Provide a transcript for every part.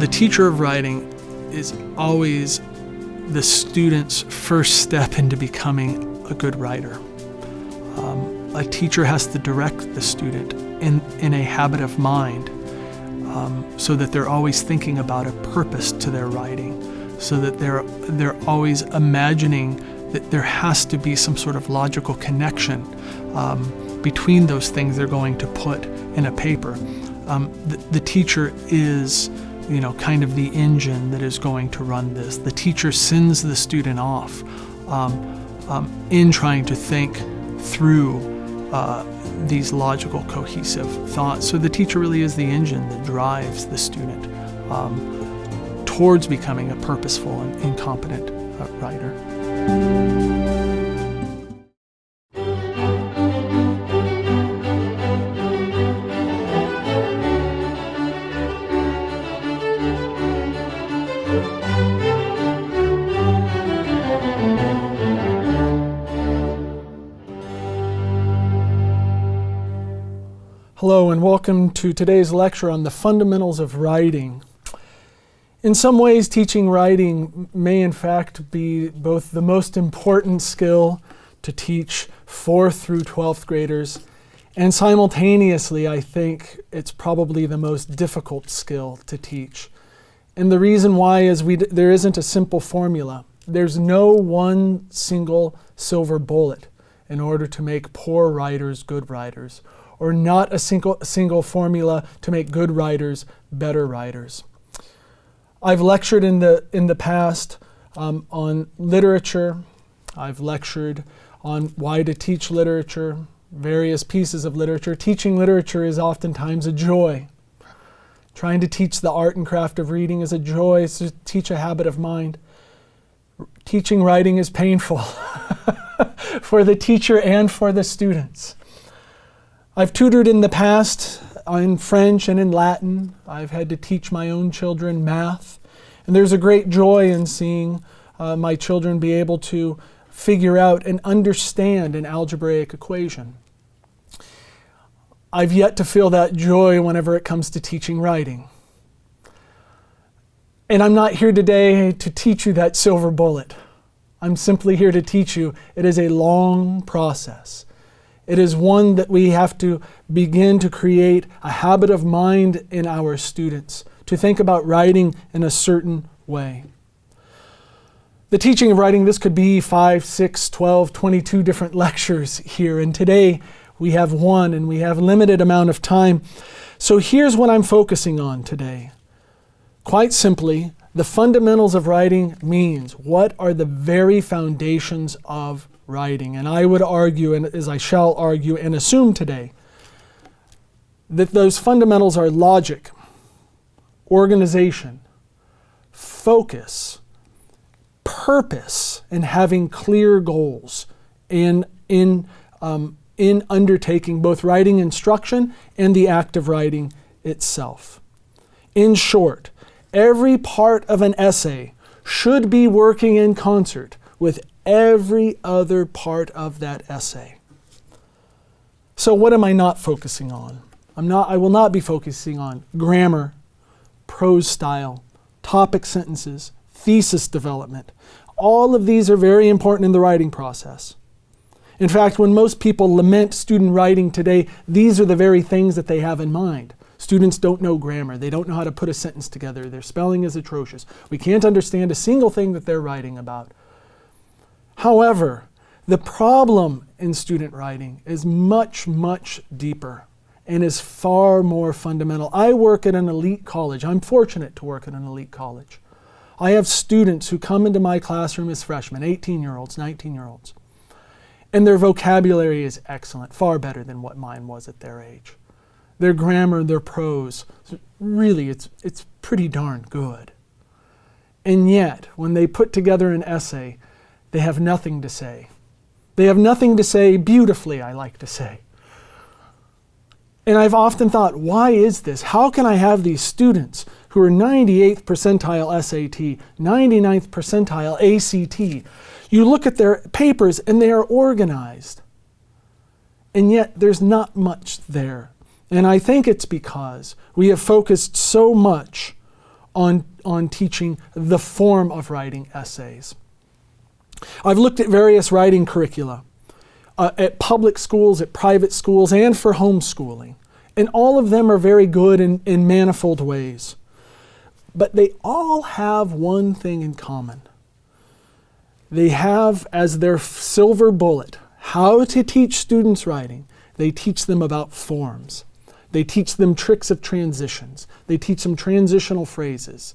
The teacher of writing is always the student's first step into becoming a good writer. A teacher has to direct the student in a habit of mind, so that they're always thinking about a purpose to their writing, so that they're always imagining that there has to be some sort of logical connection between those things they're going to put in a paper. The teacher is, kind of the engine that is going to run this. The teacher sends the student off in trying to think through these logical, cohesive thoughts. So the teacher really is the engine that drives the student towards becoming a purposeful and competent writer. Hello and welcome to today's lecture on the fundamentals of writing. In some ways, teaching writing may in fact be both the most important skill to teach 4th through 12th graders, and simultaneously I think it's probably the most difficult skill to teach. And the reason why is there isn't a simple formula. There's no one single silver bullet in order to make poor writers good writers, or not a single formula to make good writers better writers. I've lectured in the past on literature. I've lectured on why to teach literature, various pieces of literature. Teaching literature is oftentimes a joy. Trying to teach the art and craft of reading is a joy. It's to teach a habit of mind. Teaching writing is painful for the teacher and for the students. I've tutored in the past in French and in Latin. I've had to teach my own children math. And there's a great joy in seeing my children be able to figure out and understand an algebraic equation. I've yet to feel that joy whenever it comes to teaching writing. And I'm not here today to teach you that silver bullet. I'm simply here to teach you it is a long process. It is one that we have to begin to create a habit of mind in our students, to think about writing in a certain way. The teaching of writing, this could be 5, 6, 12, 22 different lectures here, and today we have one and we have a limited amount of time. So here's what I'm focusing on today. Quite simply, the fundamentals of writing means what are the very foundations of writing. And I would argue, and as I shall argue and assume today, that those fundamentals are logic, organization, focus, purpose, and having clear goals in undertaking both writing instruction and the act of writing itself. In short, every part of an essay should be working in concert with every other part of that essay. So what am I not focusing on? I will not be focusing on grammar, prose style, topic sentences, thesis development. All of these are very important in the writing process. In fact, when most people lament student writing today, these are the very things that they have in mind. Students don't know grammar. They don't know how to put a sentence together. Their spelling is atrocious. We can't understand a single thing that they're writing about. However, the problem in student writing is much, much deeper and is far more fundamental. I work at an elite college. I'm fortunate to work at an elite college. I have students who come into my classroom as freshmen, 18-year-olds, 19-year-olds, and their vocabulary is excellent, far better than what mine was at their age. Their grammar, their prose, really it's pretty darn good. And yet, when they put together an essay, they have nothing to say. They have nothing to say beautifully, I like to say. And I've often thought, why is this? How can I have these students who are 98th percentile SAT, 99th percentile ACT? You look at their papers and they are organized. And yet there's not much there. And I think it's because we have focused so much on teaching the form of writing essays. I've looked at various writing curricula at public schools, at private schools, and for homeschooling. And all of them are very good in manifold ways. But they all have one thing in common. They have as their silver bullet how to teach students writing. They teach them about forms. They teach them tricks of transitions. They teach them transitional phrases.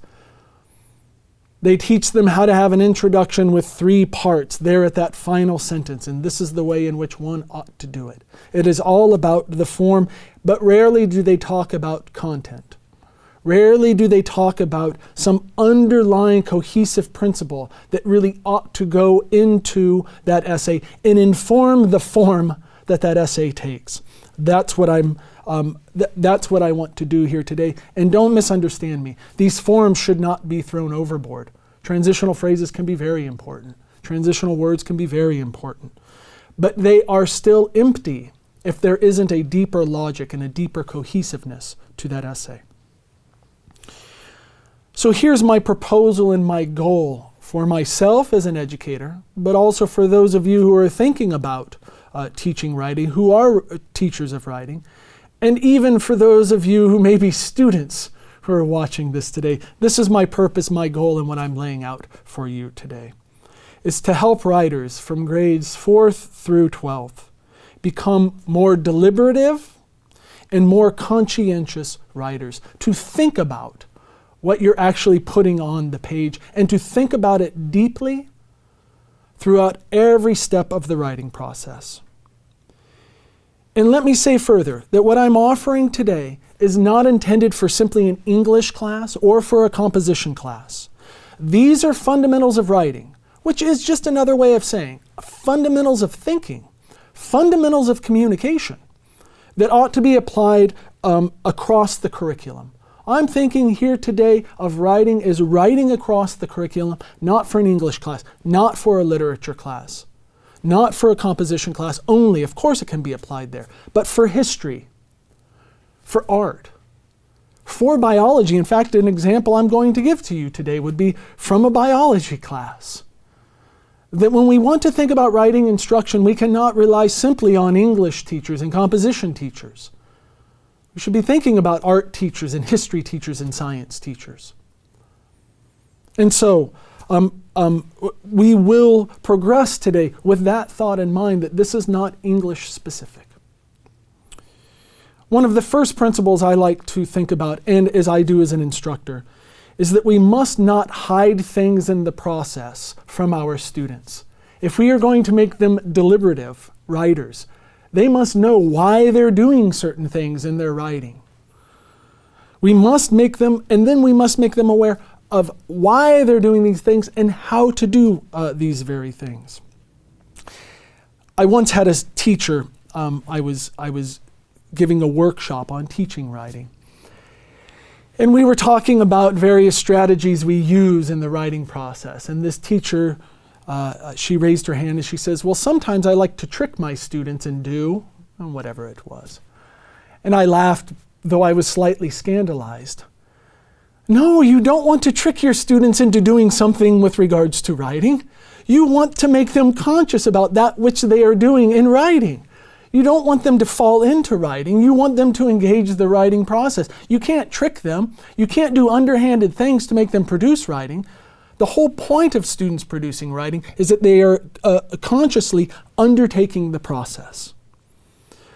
They teach them how to have an introduction with 3 parts there at that final sentence, and this is the way in which one ought to do it. It is all about the form, but rarely do they talk about content. Rarely do they talk about some underlying cohesive principle that really ought to go into that essay and inform the form that essay takes. That's what that's what I want to do here today. And don't misunderstand me. These forms should not be thrown overboard. Transitional phrases can be very important. Transitional words can be very important. But they are still empty if there isn't a deeper logic and a deeper cohesiveness to that essay. So here's my proposal and my goal for myself as an educator, but also for those of you who are thinking about teaching writing, who are teachers of writing, and even for those of you who may be students who are watching this today. This is my purpose, my goal, and what I'm laying out for you today, is to help writers from grades 4th through 12th become more deliberative and more conscientious writers, to think about what you're actually putting on the page and to think about it deeply throughout every step of the writing process. And let me say further that what I'm offering today is not intended for simply an English class or for a composition class. These are fundamentals of writing, which is just another way of saying fundamentals of thinking, fundamentals of communication that ought to be applied across the curriculum. I'm thinking here today of writing as writing across the curriculum, not for an English class, not for a literature class, not for a composition class only. Of course it can be applied there, but for history, for art, for biology. In fact, an example I'm going to give to you today would be from a biology class. That when we want to think about writing instruction, we cannot rely simply on English teachers and composition teachers. We should be thinking about art teachers and history teachers and science teachers. And so we will progress today with that thought in mind, that this is not English specific. One of the first principles I like to think about, and as I do as an instructor, is that we must not hide things in the process from our students. If we are going to make them deliberative writers, they must know why they're doing certain things in their writing. We must make them, and then we must make them aware of why they're doing these things and how to do these very things. I once had a teacher, I was giving a workshop on teaching writing. And we were talking about various strategies we use in the writing process. And this teacher, she raised her hand and she says, well, sometimes I like to trick my students and do, whatever it was. And I laughed, though I was slightly scandalized. No, you don't want to trick your students into doing something with regards to writing. You want to make them conscious about that which they are doing in writing. You don't want them to fall into writing. You want them to engage the writing process. You can't trick them. You can't do underhanded things to make them produce writing. The whole point of students producing writing is that they are consciously undertaking the process.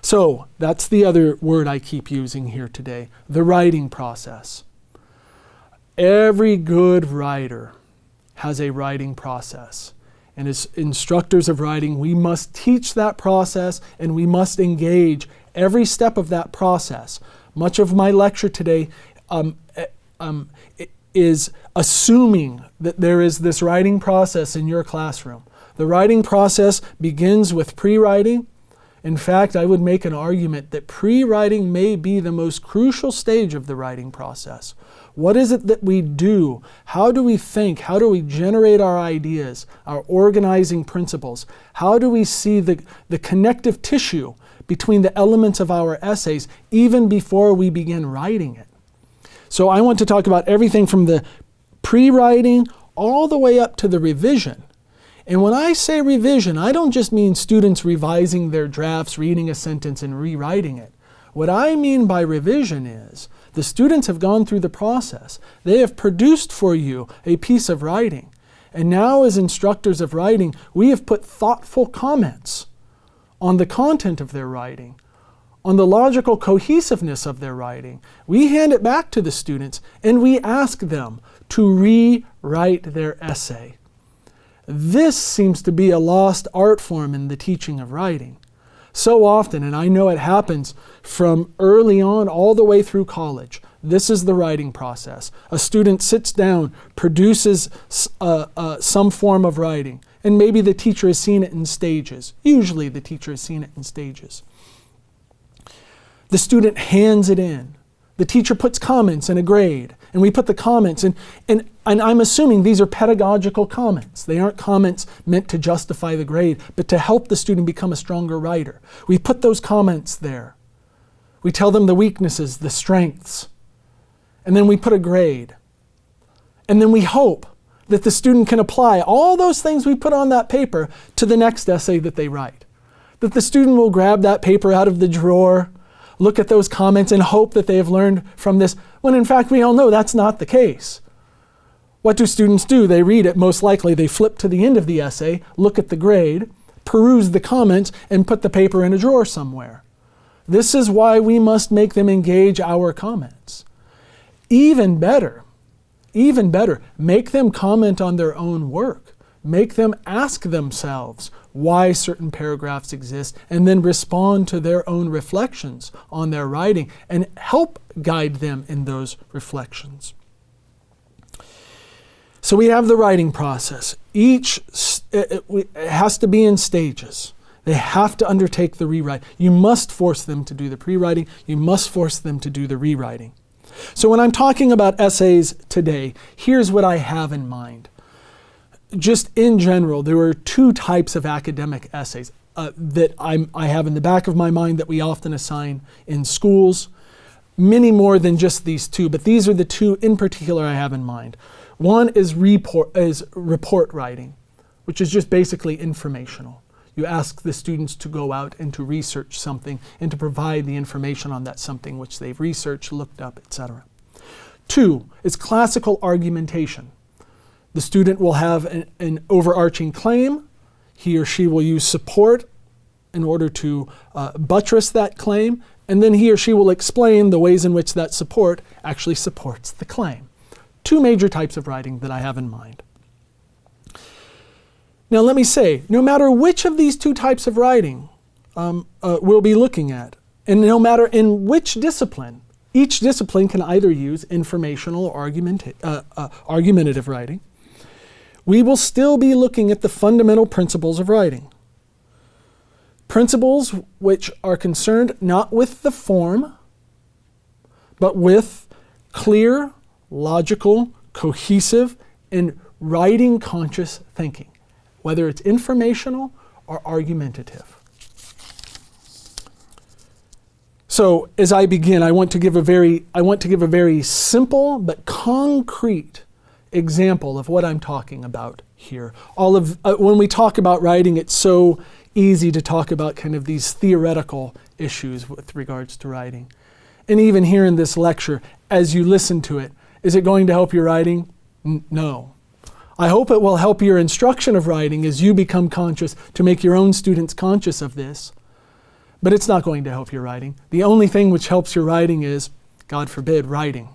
So that's the other word I keep using here today, the writing process. Every good writer has a writing process. And as instructors of writing, we must teach that process and we must engage every step of that process. Much of my lecture today is assuming that there is this writing process in your classroom. The writing process begins with pre-writing. In fact, I would make an argument that pre-writing may be the most crucial stage of the writing process. What is it that we do? How do we think? How do we generate our ideas, our organizing principles? How do we see the connective tissue between the elements of our essays even before we begin writing it? So I want to talk about everything from the pre-writing all the way up to the revision. And when I say revision, I don't just mean students revising their drafts, reading a sentence and rewriting it. What I mean by revision is the students have gone through the process. They have produced for you a piece of writing. And now as instructors of writing, we have put thoughtful comments on the content of their writing, on the logical cohesiveness of their writing. We hand it back to the students and we ask them to rewrite their essay. This seems to be a lost art form in the teaching of writing. So often, and I know it happens from early on all the way through college, this is the writing process. A student sits down, produces some form of writing, and maybe the teacher has seen it in stages. Usually the teacher has seen it in stages. The student hands it in. The teacher puts comments and a grade, and we put the comments in, and I'm assuming these are pedagogical comments. They aren't comments meant to justify the grade, but to help the student become a stronger writer. We put those comments there. We tell them the weaknesses, the strengths, and then we put a grade. And then we hope that the student can apply all those things we put on that paper to the next essay that they write. That the student will grab that paper out of the drawer, look at those comments and hope that they have learned from this, when in fact we all know that's not the case. What do students do? They read it, most likely they flip to the end of the essay, look at the grade, peruse the comments, and put the paper in a drawer somewhere. This is why we must make them engage our comments. Even better, make them comment on their own work. Make them ask themselves why certain paragraphs exist and then respond to their own reflections on their writing and help guide them in those reflections. So we have the writing process. It has to be in stages. They have to undertake the rewrite. You must force them to do the pre-writing. You must force them to do the rewriting. So when I'm talking about essays today, here's what I have in mind. Just in general, there are two types of academic essays that I have in the back of my mind that we often assign in schools. Many more than just these two, but these are the two in particular I have in mind. One is report writing, which is just basically informational. You ask the students to go out and to research something and to provide the information on that something which they've researched, looked up, etc. Two is classical argumentation. The student will have an overarching claim. He or she will use support in order to buttress that claim, and then he or she will explain the ways in which that support actually supports the claim. Two major types of writing that I have in mind. Now let me say, no matter which of these two types of writing we'll be looking at, and no matter in which discipline, each discipline can either use informational or argumentative writing, we will still be looking at the fundamental principles of writing. Principles which are concerned not with the form, but with clear, logical, cohesive, and writing-conscious thinking, whether it's informational or argumentative. So as I begin, I want to give a very simple but concrete example of what I'm talking about here. When we talk about writing, it's so easy to talk about kind of these theoretical issues with regards to writing. And even here in this lecture, as you listen to it, is it going to help your writing? No. I hope it will help your instruction of writing as you become conscious to make your own students conscious of this. But it's not going to help your writing. The only thing which helps your writing is, God forbid, writing,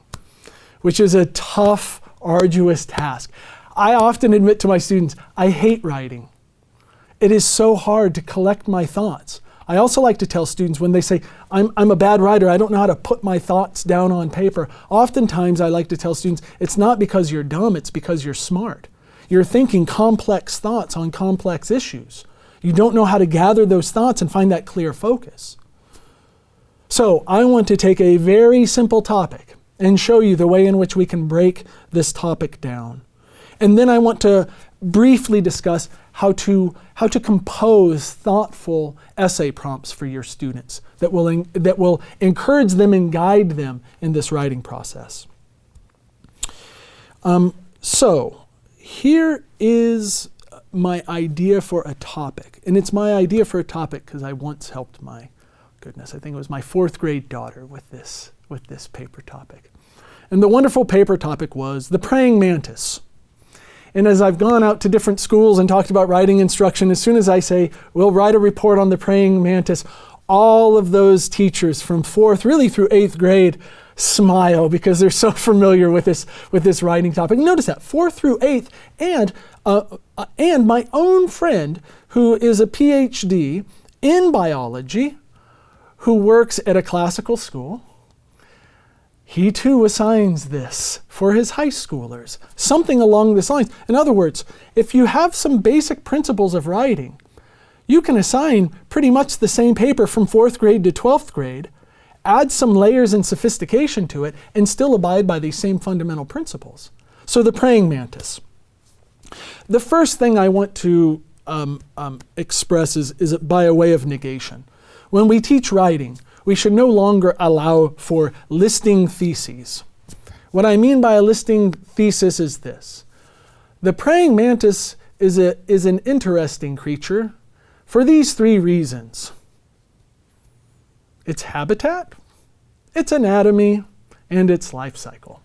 which is a tough, arduous task. I often admit to my students, I hate writing. It is so hard to collect my thoughts. I also like to tell students when they say, I'm a bad writer, I don't know how to put my thoughts down on paper. Oftentimes I like to tell students, it's not because you're dumb, it's because you're smart. You're thinking complex thoughts on complex issues. You don't know how to gather those thoughts and find that clear focus. So I want to take a very simple topic and show you the way in which we can break this topic down. And then I want to briefly discuss how to compose thoughtful essay prompts for your students that will encourage them and guide them in this writing process. So here is my idea for a topic. And it's my idea for a topic because I once helped my, goodness, I think it was my 4th grade daughter with this paper topic. And the wonderful paper topic was the praying mantis. And as I've gone out to different schools and talked about writing instruction, as soon as I say, we'll write a report on the praying mantis, all of those teachers from 4th really through 8th grade smile because they're so familiar with this writing topic. Notice that, 4th through 8th, and my own friend who is a PhD in biology, who works at a classical school, he too assigns this for his high schoolers, something along this lines. In other words, if you have some basic principles of writing, you can assign pretty much the same paper from 4th grade to 12th grade, add some layers and sophistication to it, and still abide by these same fundamental principles. So the praying mantis. The first thing I want to express is by a way of negation. When we teach writing, we should no longer allow for listing theses. What I mean by a listing thesis is this. The praying mantis is an interesting creature for these 3 reasons. Its habitat, its anatomy, and its life cycle.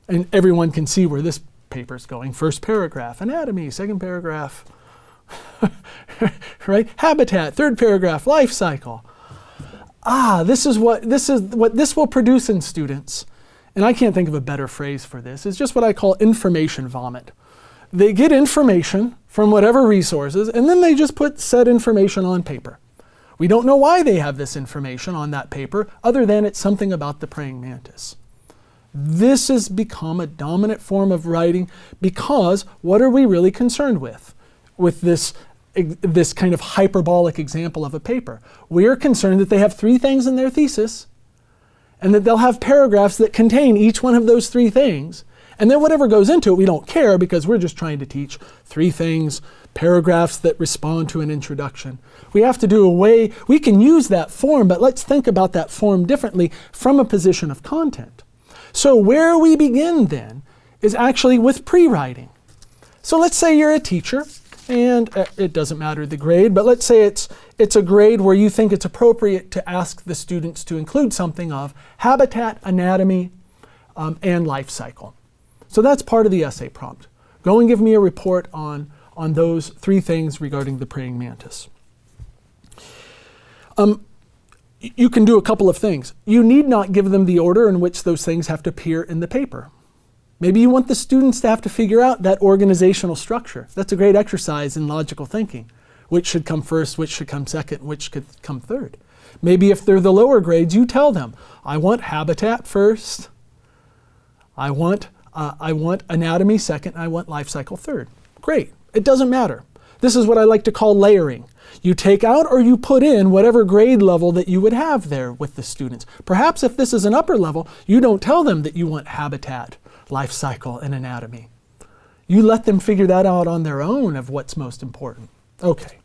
And everyone can see where this paper's going. First paragraph, anatomy. Second paragraph, right? Habitat. Third paragraph, life cycle. This is what this will produce in students. And I can't think of a better phrase for this. It's just what I call information vomit. They get information from whatever resources, and then they just put said information on paper. We don't know why they have this information on that paper, other than it's something about the praying mantis. This has become a dominant form of writing because what are we really concerned with this kind of hyperbolic example of a paper? We are concerned that they have 3 things in their thesis, and that they'll have paragraphs that contain each one of those 3 things. And then whatever goes into it, we don't care because we're just trying to teach 3 things, paragraphs that respond to an introduction. We have to do we can use that form, but let's think about that form differently from a position of content. So where we begin then is actually with pre-writing. So let's say you're a teacher, and it doesn't matter the grade, but let's say it's a grade where you think it's appropriate to ask the students to include something of habitat, anatomy, and life cycle. So that's part of the essay prompt. Go and give me a report on those 3 things regarding the praying mantis. You can do a couple of things. You need not give them the order in which those things have to appear in the paper. Maybe you want the students to have to figure out that organizational structure. That's a great exercise in logical thinking. Which should come first, which should come second, which could come third. Maybe if they're the lower grades, you tell them, I want habitat first, I want anatomy second, I want life cycle third. Great, it doesn't matter. This is what I like to call layering. You take out or you put in whatever grade level that you would have there with the students. Perhaps if this is an upper level, you don't tell them that you want habitat, life cycle, and anatomy. You let them figure that out on their own of what's most important. Okay.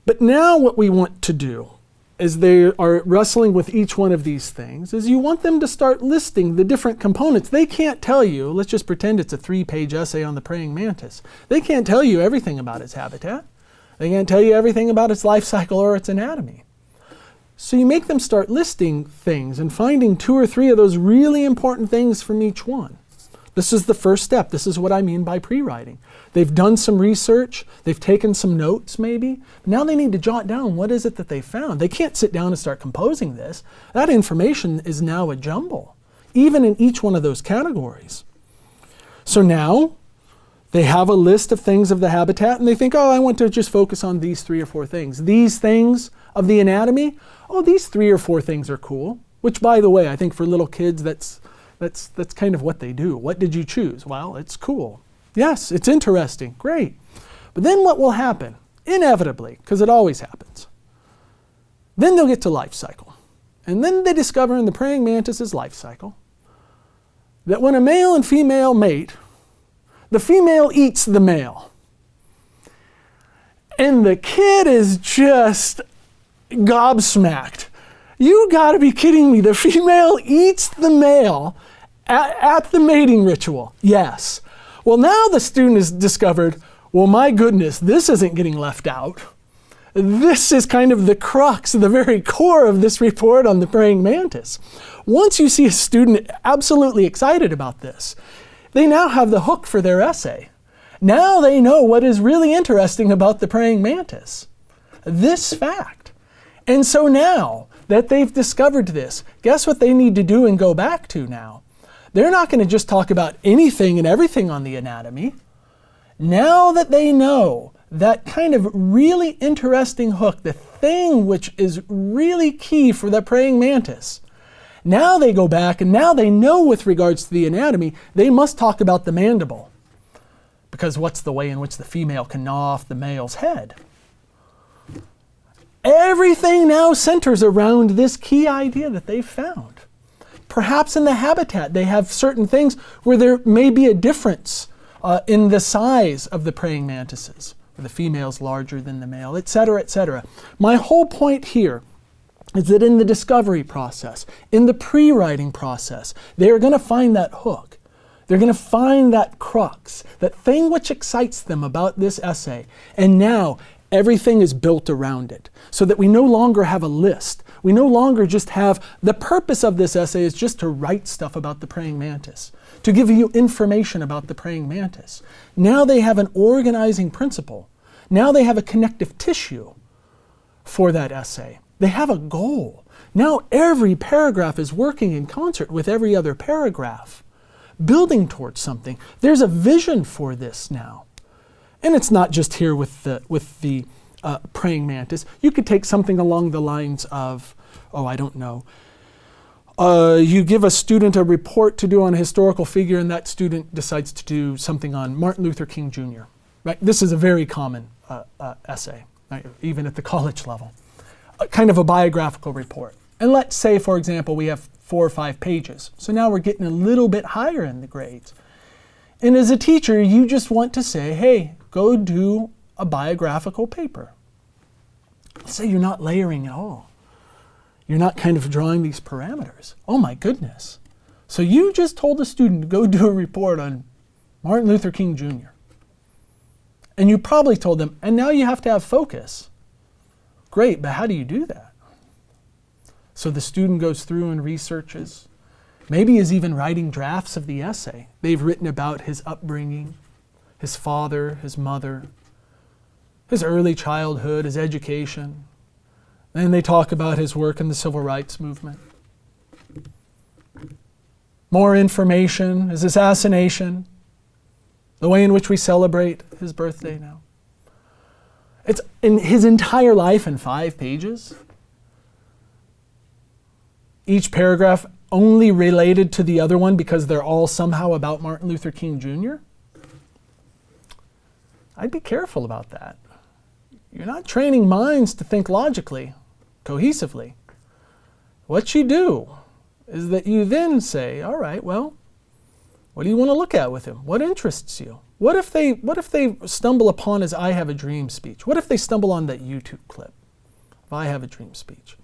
But now what we want to do as they are wrestling with each one of these things is you want them to start listing the different components. They can't tell you, let's just pretend it's a 3-page essay on the praying mantis. They can't tell you everything about its habitat. They can't tell you everything about its life cycle or its anatomy. So you make them start listing things and finding 2 or 3 of those really important things from each one. This is the first step. This is what I mean by pre-writing. They've done some research. They've taken some notes maybe. Now they need to jot down what is it that they found. They can't sit down and start composing this. That information is now a jumble, even in each one of those categories. So now they have a list of things of the habitat and they think, oh, I want to just focus on these 3 or 4 things. These things of the anatomy, oh, these 3 or 4 things are cool. Which, by the way, I think for little kids, that's kind of what they do. What did you choose? Well, it's cool. Yes, it's interesting. Great. But then what will happen? Inevitably, because it always happens. Then they'll get to life cycle. And then they discover in the praying mantis's life cycle that when a male and female mate, the female eats the male. And the kid is just gobsmacked. You gotta be kidding me. The female eats the male At the mating ritual, yes. Well, now the student has discovered, well, my goodness, this isn't getting left out. This is kind of the crux, the very core of this report on the praying mantis. Once you see a student absolutely excited about this, they now have the hook for their essay. Now they know what is really interesting about the praying mantis. This fact. And so now that they've discovered this, guess what they need to do and go back to now? They're not going to just talk about anything and everything on the anatomy. Now that they know that kind of really interesting hook, the thing which is really key for the praying mantis, now they go back and now they know with regards to the anatomy, they must talk about the mandible. Because what's the way in which the female can gnaw off the male's head? Everything now centers around this key idea that they've found. Perhaps in the habitat, they have certain things where there may be a difference in the size of the praying mantises, where the female's larger than the male, etc., etc. My whole point here is that in the discovery process, in the pre-writing process, they are going to find that hook. They're going to find that crux, that thing which excites them about this essay. And now everything is built around it, so that we no longer have a list. We no longer just have, the purpose of this essay is just to write stuff about the praying mantis, to give you information about the praying mantis. Now they have an organizing principle. Now they have a connective tissue for that essay. They have a goal. Now every paragraph is working in concert with every other paragraph, building towards something. There's a vision for this now. And it's not just here with the praying mantis. You could take something along the lines of, I don't know. You give a student a report to do on a historical figure, and that student decides to do something on Martin Luther King Jr. Right? This is a very common essay, right? Even at the college level. Kind of a biographical report. And let's say, for example, we have 4 or 5 pages. So now we're getting a little bit higher in the grades. And as a teacher, you just want to say, hey, go do a biographical paper. Let's say you're not layering at all. You're not kind of drawing these parameters. Oh my goodness. So you just told a student to go do a report on Martin Luther King Jr. And you probably told them, and now you have to have focus. Great, but how do you do that? So the student goes through and researches. Maybe is even writing drafts of the essay. They've written about his upbringing, his father, his mother, his early childhood, his education. Then they talk about his work in the civil rights movement. More information, his assassination, the way in which we celebrate his birthday now. It's in his entire life in 5 pages. Each paragraph only related to the other one because they're all somehow about Martin Luther King Jr. I'd be careful about that. You're not training minds to think logically, cohesively. What you do is that you then say, all right, well, what do you want to look at with him? What interests you? What if they stumble upon his I Have a Dream speech? What if they stumble on that YouTube clip of I Have a Dream speech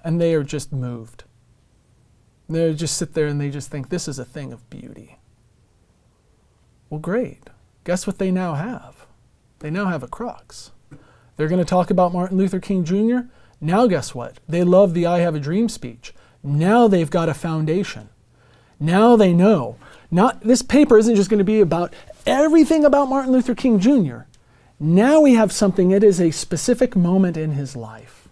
and they are just moved? They just sit there and they just think this is a thing of beauty. Well, great. Guess what they now have? They now have a crux. They're going to talk about Martin Luther King Jr. Now guess what? They love the I Have a Dream speech. Now they've got a foundation. Now they know. This paper isn't just going to be about everything about Martin Luther King Jr. Now we have something, it is a specific moment in his life.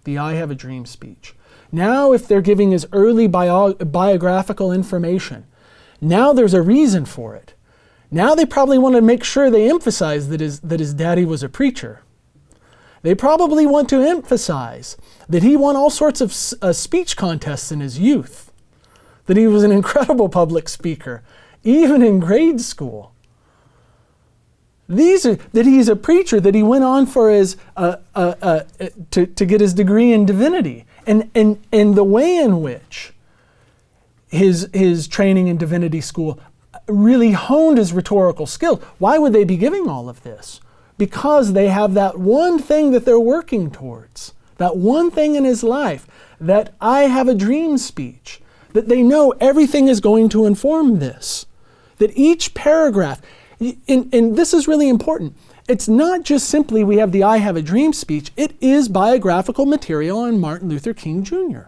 The I Have a Dream speech. Now if they're giving his early biographical information, now there's a reason for it. Now they probably want to make sure they emphasize that his daddy was a preacher. They probably want to emphasize that he won all sorts of speech contests in his youth, that he was an incredible public speaker, even in grade school. That he's a preacher, that he went on for his to get his degree in divinity, and the way in which his training in divinity school really honed his rhetorical skills. Why would they be giving all of this? Because they have that one thing that they're working towards, that one thing in his life, that I Have a Dream speech, that they know everything is going to inform this. That each paragraph, and this is really important, it's not just simply we have the I have a dream speech, it is biographical material on Martin Luther King Jr.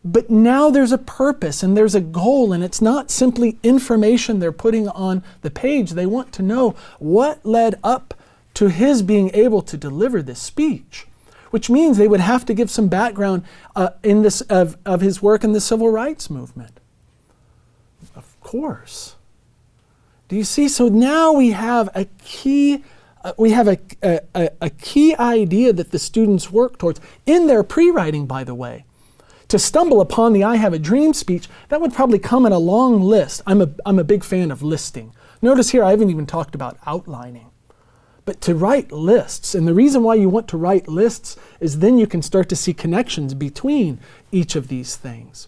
But now there's a purpose and there's a goal, and it's not simply information they're putting on the page. They want to know what led up to his being able to deliver this speech, which means they would have to give some background in this of his work in the civil rights movement. Of course. Do you see? So now we have a key a key idea that the students work towards in their pre-writing, by the way. To stumble upon the I have a dream speech, that would probably come in a long list. I'm a big fan of listing. Notice here I haven't even talked about outlining. But to write lists, and the reason why you want to write lists is then you can start to see connections between each of these things.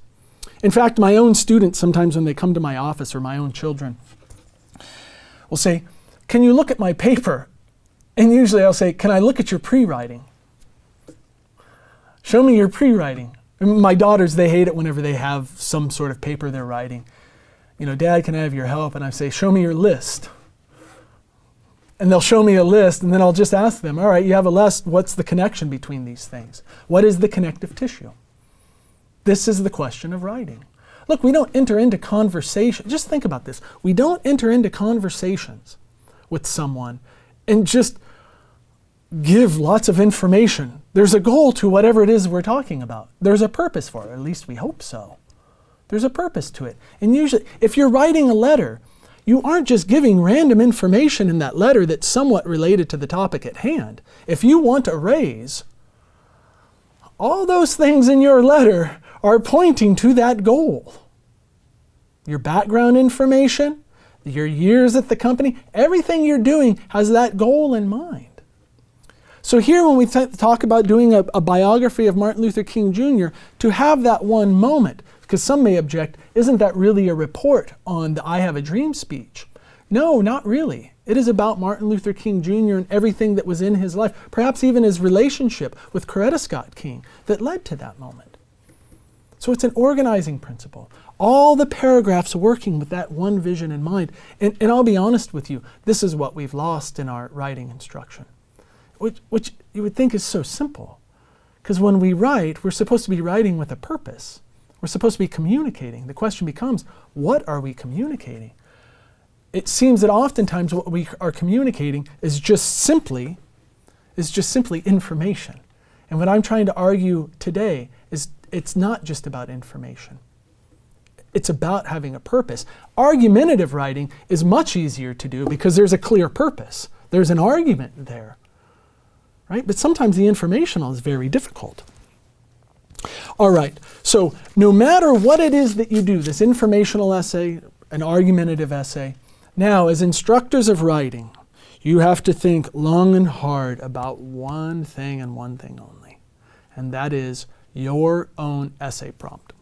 In fact, my own students, sometimes when they come to my office, or my own children, will say, "Can you look at my paper?" And usually I'll say, "Can I look at your pre-writing? Show me your pre-writing." My daughters, they hate it whenever they have some sort of paper they're writing. You know, "Dad, can I have your help?" And I say, "Show me your list." And they'll show me a list, and then I'll just ask them, "All right, you have a list. What's the connection between these things? What is the connective tissue?" This is the question of writing. Look, we don't enter into conversation. Just think about this. We don't enter into conversations with someone and just give lots of information. There's a goal to whatever it is we're talking about. There's a purpose for it, at least we hope so. There's a purpose to it. And usually, if you're writing a letter, you aren't just giving random information in that letter that's somewhat related to the topic at hand. If you want a raise, all those things in your letter are pointing to that goal. Your background information, your years at the company, everything you're doing has that goal in mind. So here when we talk about doing a biography of Martin Luther King Jr., to have that one moment, because some may object, isn't that really a report on the I Have a Dream speech? No, not really. It is about Martin Luther King Jr. and everything that was in his life, perhaps even his relationship with Coretta Scott King that led to that moment. So it's an organizing principle. All the paragraphs working with that one vision in mind. And I'll be honest with you, this is what we've lost in our writing instruction, which you would think is so simple. Because when we write, we're supposed to be writing with a purpose. We're supposed to be communicating. The question becomes, what are we communicating? It seems that oftentimes what we are communicating is just simply information. And what I'm trying to argue today is it's not just about information. It's about having a purpose. Argumentative writing is much easier to do because there's a clear purpose. There's an argument there, right? But sometimes the informational is very difficult. All right, so no matter what it is that you do, this informational essay, an argumentative essay, now as instructors of writing, you have to think long and hard about one thing and one thing only, and that is your own essay prompt.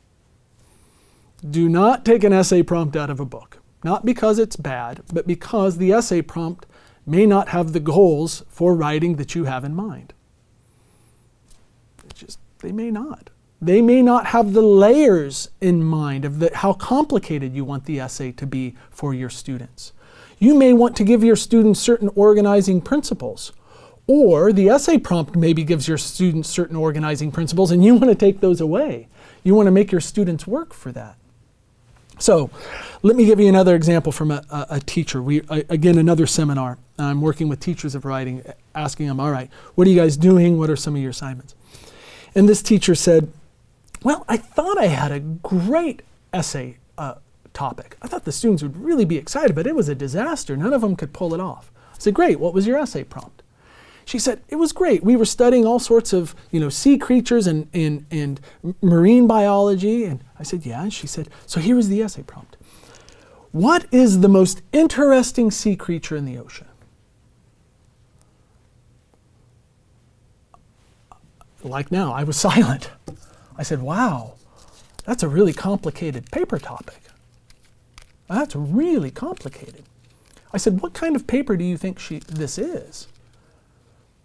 Do not take an essay prompt out of a book, not because it's bad, but because the essay prompt may not have the goals for writing that you have in mind. They may not. They may not have the layers in mind of how complicated you want the essay to be for your students. You may want to give your students certain organizing principles, or the essay prompt maybe gives your students certain organizing principles and you want to take those away. You want to make your students work for that. So let me give you another example from a teacher. Again, another seminar. I'm working with teachers of writing, asking them, all right, what are you guys doing? What are some of your assignments? And this teacher said, well, I thought I had a great essay topic. I thought the students would really be excited, but it was a disaster. None of them could pull it off. I said, great, what was your essay prompt? She said, it was great. We were studying all sorts of, sea creatures and marine biology. And I said, yeah. And she said, so here is the essay prompt. What is the most interesting sea creature in the ocean? Like now, I was silent. I said, wow, that's a really complicated paper topic. That's really complicated. I said, what kind of paper do you think this is?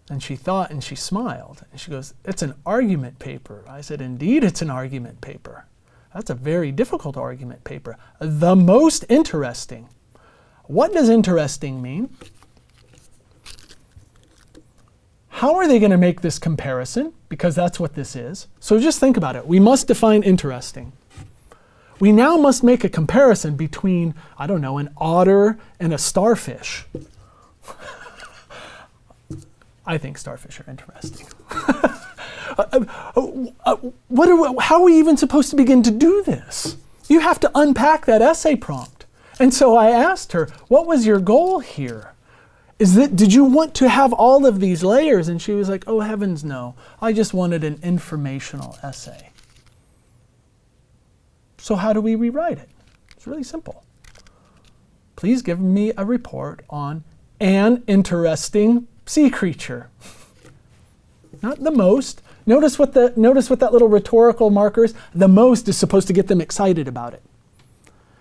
And she thought and she smiled. And she goes, it's an argument paper. I said, indeed, it's an argument paper. That's a very difficult argument paper. The most interesting. What does interesting mean? How are they going to make this comparison? Because that's what this is. So just think about it. We must define interesting. We now must make a comparison between, I don't know, an otter and a starfish. I think starfish are interesting. How are we even supposed to begin to do this? You have to unpack that essay prompt. And so I asked her, what was your goal here? Did you want to have all of these layers? And she was like, oh heavens no, I just wanted an informational essay. So how do we rewrite it? It's really simple. Please give me a report on an interesting sea creature. Not the most. Notice what that little rhetorical marker is. The most is supposed to get them excited about it,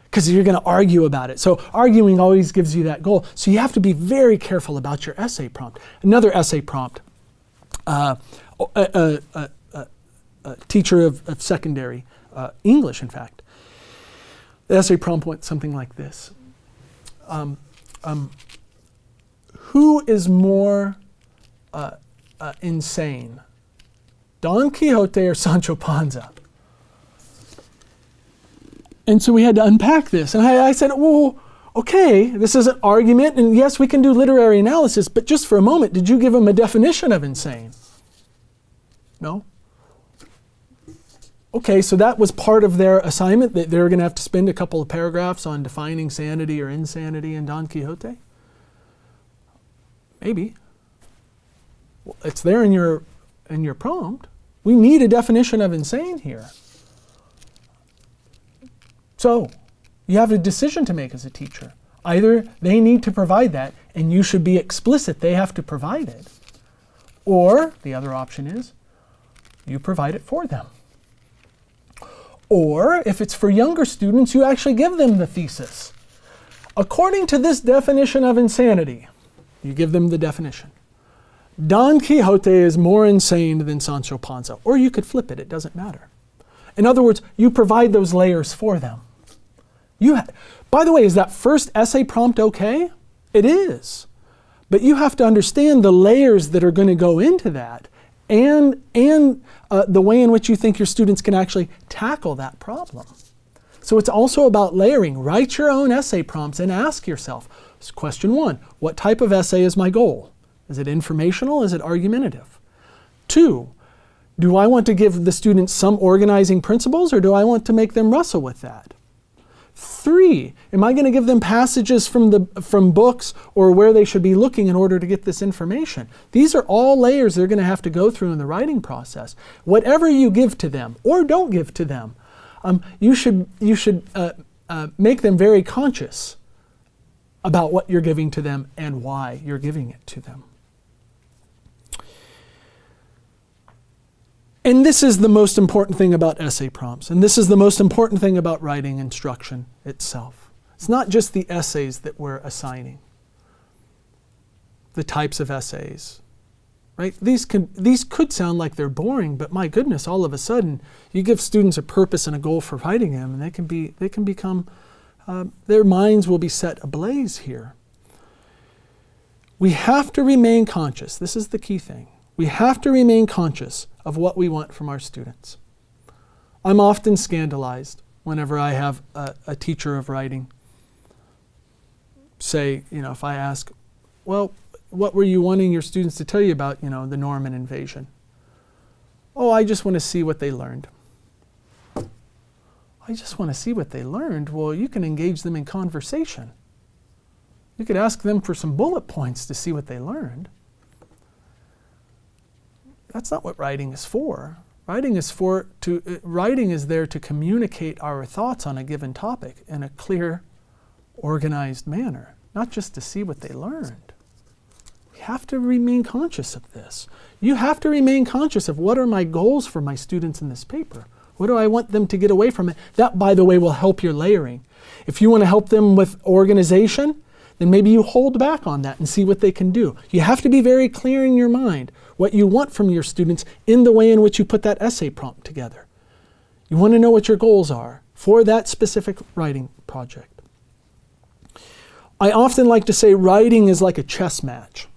because you're going to argue about it. So arguing always gives you that goal. So you have to be very careful about your essay prompt. Another essay prompt. A teacher of secondary English, in fact. The essay prompt went something like this. Who is more insane, Don Quixote or Sancho Panza? And so we had to unpack this. And I said, well, okay, this is an argument, and yes, we can do literary analysis, but just for a moment, did you give him a definition of insane? No? Okay, so that was part of their assignment, that they were going to have to spend a couple of paragraphs on defining sanity or insanity in Don Quixote? Maybe. Well, it's there in your prompt. We need a definition of insane here. So you have a decision to make as a teacher. Either they need to provide that and you should be explicit, they have to provide it. Or the other option is you provide it for them. Or if it's for younger students, you actually give them the thesis. According to this definition of insanity, you give them the definition. Don Quixote is more insane than Sancho Panza. Or you could flip it, it doesn't matter. In other words, you provide those layers for them. By the way, is that first essay prompt okay? It is. But you have to understand the layers that are going to go into that and the way in which you think your students can actually tackle that problem. So it's also about layering. Write your own essay prompts and ask yourself, question 1, what type of essay is my goal? Is it informational? Is it argumentative? 2, do I want to give the students some organizing principles, or do I want to make them wrestle with that? 3, am I going to give them passages from books or where they should be looking in order to get this information? These are all layers they're going to have to go through in the writing process. Whatever you give to them or don't give to them, you should make them very conscious about what you're giving to them and why you're giving it to them. And this is the most important thing about essay prompts, and this is the most important thing about writing instruction itself. It's not just the essays that we're assigning, the types of essays, right? These could sound like they're boring, but my goodness, all of a sudden, you give students a purpose and a goal for writing them, and they can become, their minds will be set ablaze here. We have to remain conscious. This is the key thing. We have to remain conscious of what we want from our students. I'm often scandalized whenever I have a teacher of writing say, if I ask, well, what were you wanting your students to tell you about, the Norman invasion? Oh, I just want to see what they learned. I just want to see what they learned. Well, you can engage them in conversation. You could ask them for some bullet points to see what they learned. That's not what writing is for. Writing is there to communicate our thoughts on a given topic in a clear, organized manner, not just to see what they learned. We have to remain conscious of this. You have to remain conscious of what are my goals for my students in this paper. What do I want them to get away from it? That, by the way, will help your layering. If you want to help them with organization, then maybe you hold back on that and see what they can do. You have to be very clear in your mind what you want from your students in the way in which you put that essay prompt together. You want to know what your goals are for that specific writing project. I often like to say writing is like a chess match.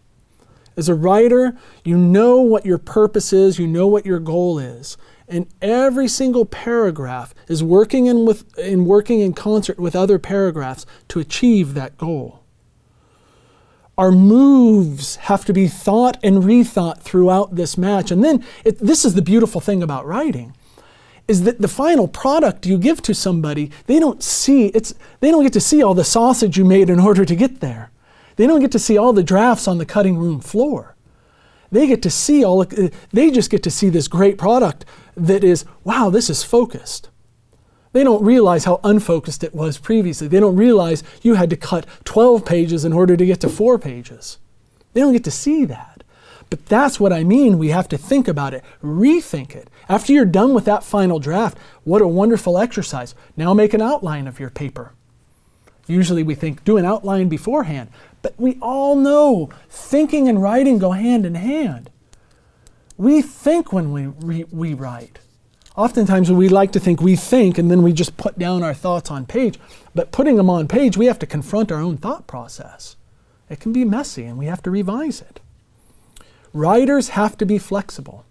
As a writer, you know what your purpose is, you know what your goal is. And every single paragraph is working in concert with other paragraphs to achieve that goal. Our moves have to be thought and rethought throughout this match. And then, this is the beautiful thing about writing, is that the final product you give to somebody, they don't get to see all the sausage you made in order to get there. They don't get to see all the drafts on the cutting room floor. They just get to see this great product that is, wow, this is focused. They don't realize how unfocused it was previously. They don't realize you had to cut 12 pages in order to get to 4 pages. They don't get to see that. But that's what I mean. We have to think about it, rethink it. After you're done with that final draft, what a wonderful exercise. Now make an outline of your paper. Usually we think, do an outline beforehand. But we all know thinking and writing go hand in hand. We think when we write. Oftentimes we like to think we think and then we just put down our thoughts on page. But putting them on page, we have to confront our own thought process. It can be messy and we have to revise it. Writers have to be flexible.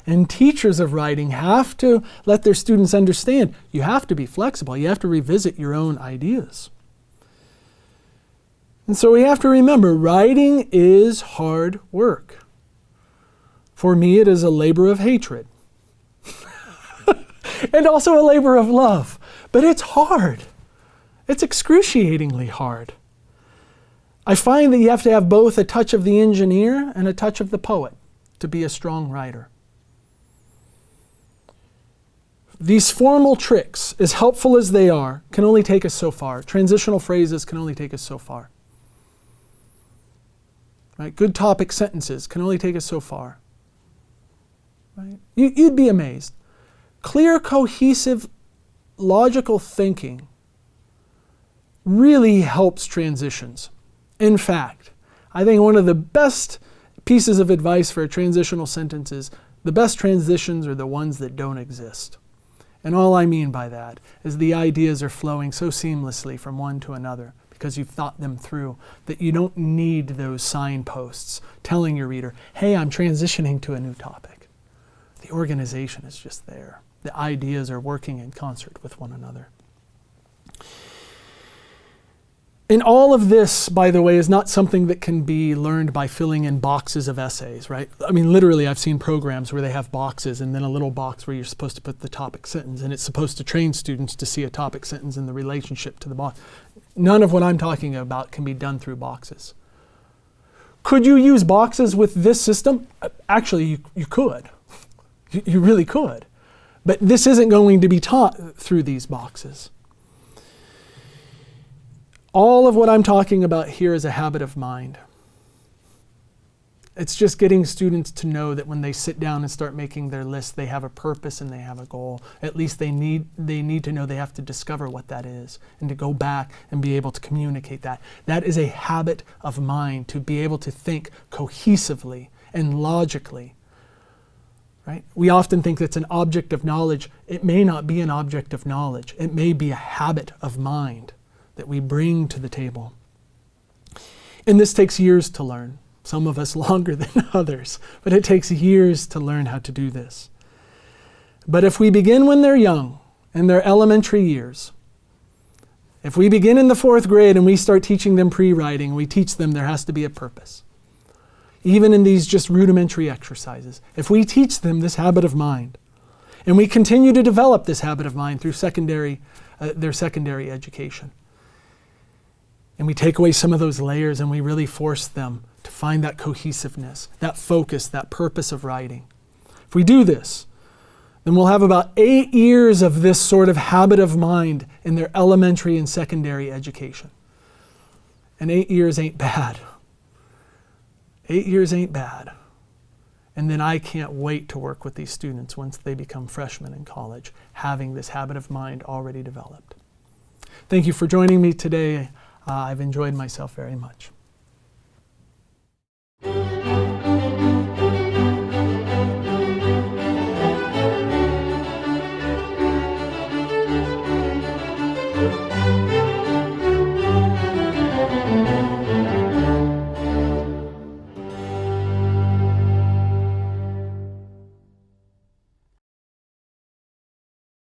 And teachers of writing have to let their students understand you have to be flexible. You have to revisit your own ideas. And so we have to remember, writing is hard work. For me, it is a labor of hatred. And also a labor of love. But it's hard. It's excruciatingly hard. I find that you have to have both a touch of the engineer and a touch of the poet to be a strong writer. These formal tricks, as helpful as they are, can only take us so far. Transitional phrases can only take us so far. Right? Good topic sentences can only take us so far. Right? You'd be amazed. Clear, cohesive, logical thinking really helps transitions. In fact, I think one of the best pieces of advice for a transitional sentence is the best transitions are the ones that don't exist. And all I mean by that is the ideas are flowing so seamlessly from one to another because you've thought them through, that you don't need those signposts telling your reader, hey, I'm transitioning to a new topic. The organization is just there. The ideas are working in concert with one another. And all of this, by the way, is not something that can be learned by filling in boxes of essays, right? I mean, literally, I've seen programs where they have boxes and then a little box where you're supposed to put the topic sentence, and it's supposed to train students to see a topic sentence in the relationship to the box. None of what I'm talking about can be done through boxes. Could you use boxes with this system? Actually, you could. You really could. But this isn't going to be taught through these boxes. All of what I'm talking about here is a habit of mind. It's just getting students to know that when they sit down and start making their list, they have a purpose and they have a goal. At least they need to know they have to discover what that is and to go back and be able to communicate that. That is a habit of mind, to be able to think cohesively and logically. Right? We often think that's an object of knowledge. It may not be an object of knowledge. It may be a habit of mind that we bring to the table. And this takes years to learn. Some of us longer than others, but it takes years to learn how to do this. But if we begin when they're young, in their elementary years, if we begin in the 4th grade and we start teaching them pre-writing, we teach them there has to be a purpose. Even in these just rudimentary exercises. If we teach them this habit of mind, and we continue to develop this habit of mind through their secondary education, and we take away some of those layers and we really force them to find that cohesiveness, that focus, that purpose of writing. If we do this, then we'll have about 8 years of this sort of habit of mind in their elementary and secondary education. And 8 years ain't bad. 8 years ain't bad. And then I can't wait to work with these students once they become freshmen in college, having this habit of mind already developed. Thank you for joining me today. I've enjoyed myself very much. you.